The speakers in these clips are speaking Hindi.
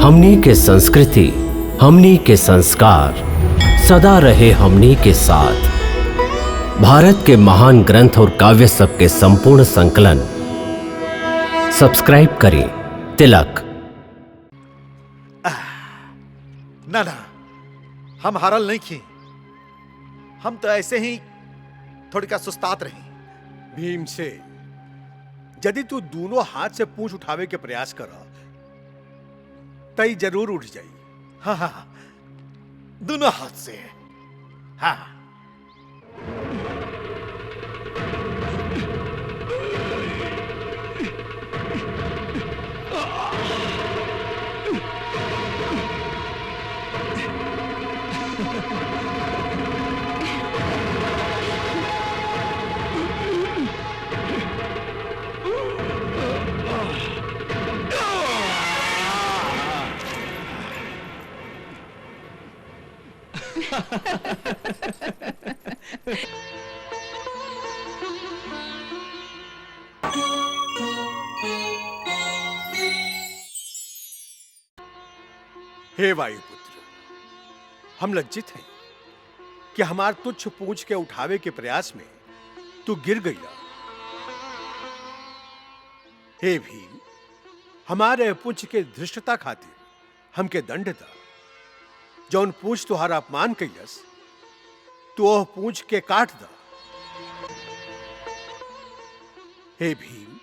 हमनी के संस्कृति, हमनी के संस्कार सदा रहे हमनी के साथ। भारत के महान ग्रंथ और काव्य सब के संपूर्ण संकलन सब्सक्राइब करें तिलक। ना ना, हम हारल नहीं की। हम तो ऐसे ही थोड़ी का सुस्तात रही। भीम से यदि तू दोनों हाथ से पूंछ उठावे के प्रयास कर तई जरूर उठ जाई। हाँ हाँ हाँ, दोनों हाथ से। हाँ हे वायुपुत्र, हम लज्जित हैं कि हमार तुच्छ पूंछ के उठावे के प्रयास में तू गिर गया। हे भीम, हमारे पूंछ के धृष्टता खातिर हमके दंड दा। जौन पूंछ तुहारा अपमान कैलस तो वह पूंछ के काट दा। हे भीम,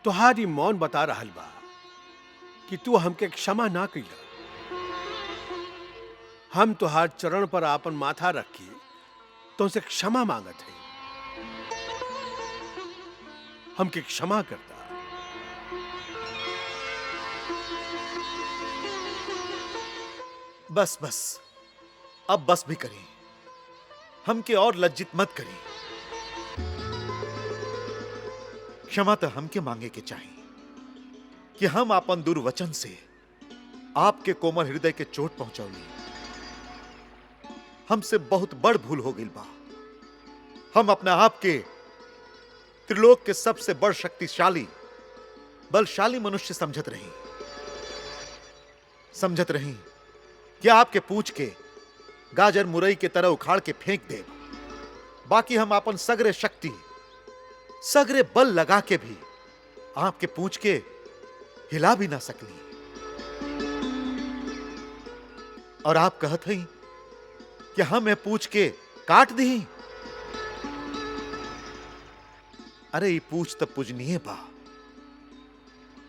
तुहारी मौन बता रहल बा कि तू हमके क्षमा ना कैला। हम तुहार चरण पर आपन माथा रखी तुमसे क्षमा मांगत है। हमके क्षमा करता। बस बस, अब बस भी करें। हमके और लज्जित मत करें। क्षमा तो हमके मांगे के चाहिए कि हम अपन दुर्वचन से आपके कोमल हृदय के चोट पहुंचौली। हमसे बहुत बड़ भूल हो गई बा। हम अपने आप के त्रिलोक के सबसे बड़ शक्तिशाली बलशाली मनुष्य समझत रही कि आपके पूछ के गाजर मुरई के तरह उखाड़ के फेंक दे। बाकी हम अपन सगरे शक्ति सगरे बल लगा के भी आपके पूछ के हिला भी ना सकली। और आप कहत हई कि हमें पूछ के काट दी। अरे ये पूछ तो पूजनीय बा,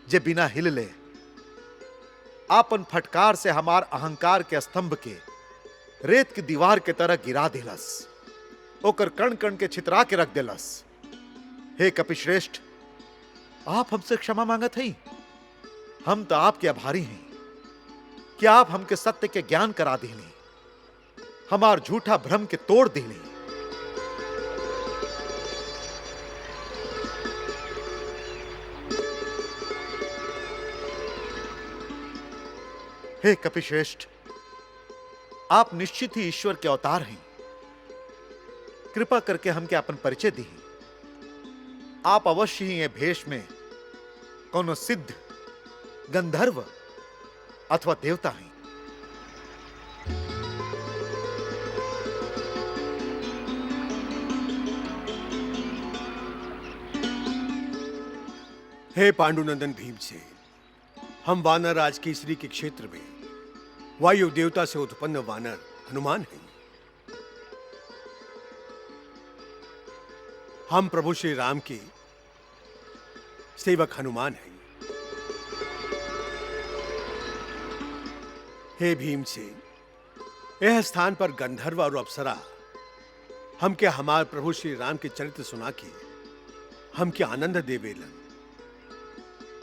जे बिना हिल ले आपन फटकार से हमार अहंकार के स्तंभ के रेत की दीवार के तरह गिरा दिलस, ओकर कण कण के छितरा के रख दिलस। हे कपिश्रेष्ठ, आप हमसे क्षमा मांगत हई। हम तो आपके आभारी हैं कि आप हमके सत्य के ज्ञान करा दिली, हमार झूठा भ्रम के तोड़ दिली। हे कपिश्रेष्ठ, आप निश्चित ही ईश्वर के अवतार हैं। कृपा करके हमके अपन परिचय दी। आप अवश्य ही ये भेष में कोनो सिद्ध, गंधर्व अथवा देवता हैं। हे पांडुनंदन भीमसेन, हम वानर राज केसरी के क्षेत्र में वायु देवता से उत्पन्न वानर हनुमान हैं। हम प्रभु श्री राम के सेवक हनुमान हैं। हे भीमसेन, यह स्थान पर गंधर्व और अप्सरा हमके हमार प्रभु श्री राम के चरित्र सुना के हमके आनंद देवेलन।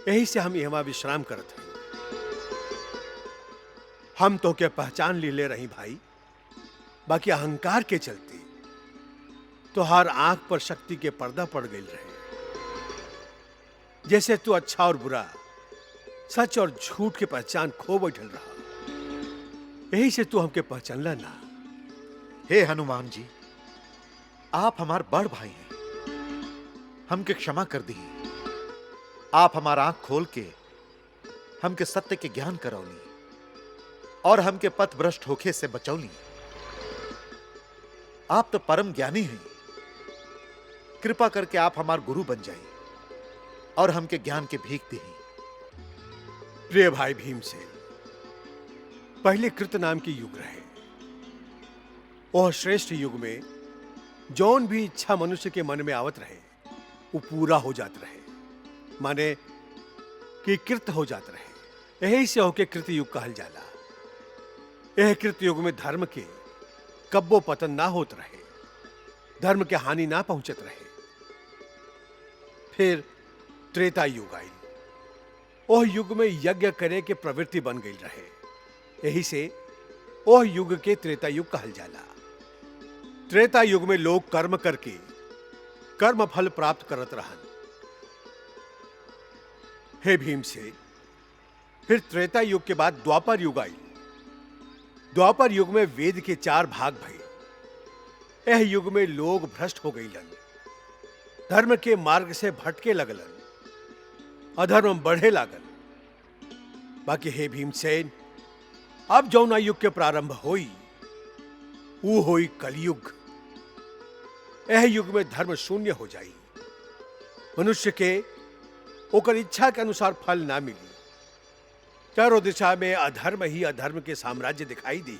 यही से हम यहाँ विश्राम करत हैं। हम तो क्या पहचान ले रही भाई, बाकी अहंकार के चलते तो हर आंख पर शक्ति के पर्दा पड़ गई रहे। जैसे तू अच्छा और बुरा, सच और झूठ की पहचान खो बैठल रहा। यही से तू हमके पहचानला ना। हे हनुमान जी, आप हमार बड़ भाई हैं। हमके क्षमा कर दी। आप हमारा आंख खोल के हमके सत्य के ज्ञान करौली और हमके पथ भ्रष्ट होखे से बचौली। आप तो परम ज्ञानी हैं। कृपा करके आप हमार गुरु बन जाइए और हमके ज्ञान के भीख दी। प्रिय भाई भीमसेन, पहले कृत नाम की युग रहे। वह श्रेष्ठ युग में जौन भी इच्छा मनुष्य के मन में आवत रहे वो पूरा हो जात रहे, माने कि कृत हो जात रहे। यही से होके कृत युग कहल जाला। यह कृत युग में धर्म के कब्बो पतन ना होत रहे, धर्म के हानि ना पहुंचत रहे। फिर त्रेता युग आई। वह युग में यज्ञ करे के प्रवृत्ति बन गई रहे। यही से वह युग के त्रेता युग कहल जाला। त्रेता युग में लोग कर्म करके कर्म फल प्राप्त करत रहन। हे भीमसेन, फिर त्रेता युग के बाद द्वापर युग आई। द्वापर युग में वेद के 4 भाग भये। यह युग में लोग भ्रष्ट हो गईलन, धर्म के मार्ग से भटके लगलन, अधर्म बढ़े लागल। बाकी हे भीमसेन, अब जौना युग के प्रारंभ होई वो होई कलयुग। यह युग में धर्म शून्य हो जाई, मनुष्य के ओकर इच्छा के अनुसार फल ना मिली। चारों दिशा में अधर्म ही अधर्म के साम्राज्य दिखाई दी।